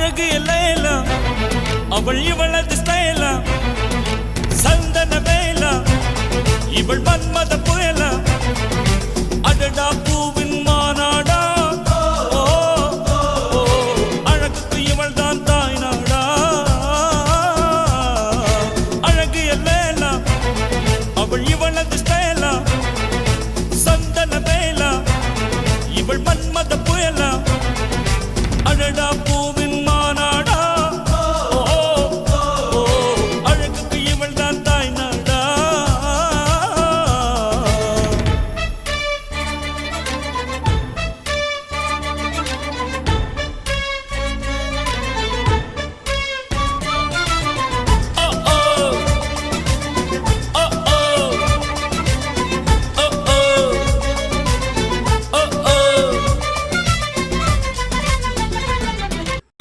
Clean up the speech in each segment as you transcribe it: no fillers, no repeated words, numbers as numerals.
அழகு எல்லாம் அவள் இவளது ஸ்டைலா சந்தன வேலா இவள் மன்மத புயலா அடடா பூவின் மாநாடா அழகுக்கு இவள் தான் தாய் நாடா அழகு எல்லாம் அவள் இவளது ஸ்டைலா சந்தன வேலா இவள் மன்மத புயலா அடடா பூவின் மாநாடா அழகுக்கு இவள் தான் தாய் நாடா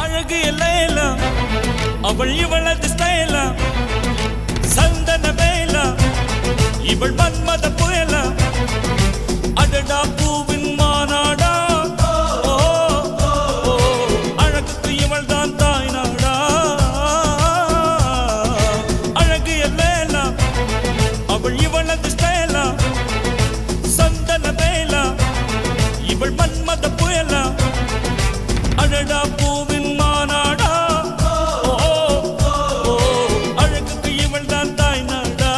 அழகு எல்லாம் அவள் இவளது ஸ்டைலா சந்தன வேலா இவள் மன்மத புயலா அடடா பூவின் மாநாடா அழகுக்கு இவள் தான் தாய் நாடா அழகு எல்லாம் அவள் இவளது ஸ்டைலா சந்தன வேலா இவள் மன்மத புயலா அடடா பூவின் மாநாடா அழகுக்கு இவள் தான் தாய் நாடா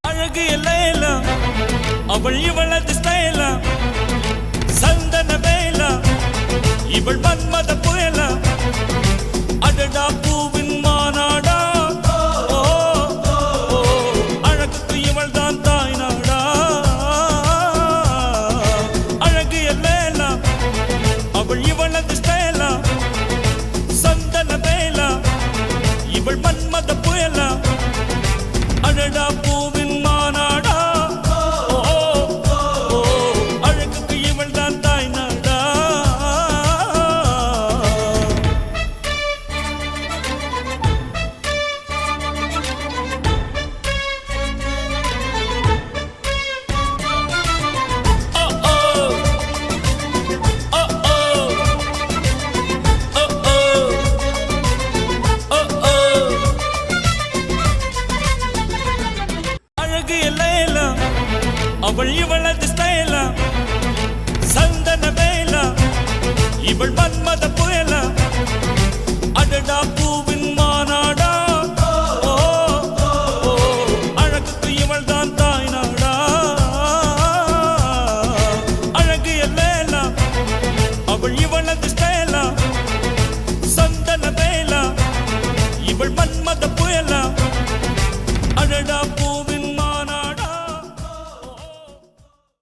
அழகு எல்லாம் அவள் இவளது ஸ்டைலா சந்தன வேலா இவள் மன்மத புயலா அடடா பூவின் மாநாடா அழகுக்கு இவள் தான் தாய் நாடா அழகு எல்லாம் அவள் இவளது ஸ்டைலா சந்தன வேலா இவள் மன்மத புயலா அடடா பூவின் மாநாடா அழகுக்கு இவள் தான் தாய் நாடா அழகு எல்லாம் அவள் இவளது ஸ்டைலா சந்தன வேலா இவள் மன்மத புயலா அடடா பூவின் மாநாடா அழகுக்கு இவள் தான் தாய் நாடா அழகு எல்லாம் அவள் இவளது ஸ்டைலா சந்தன வேலா இவள் மன்மத புயலா அடடா பூ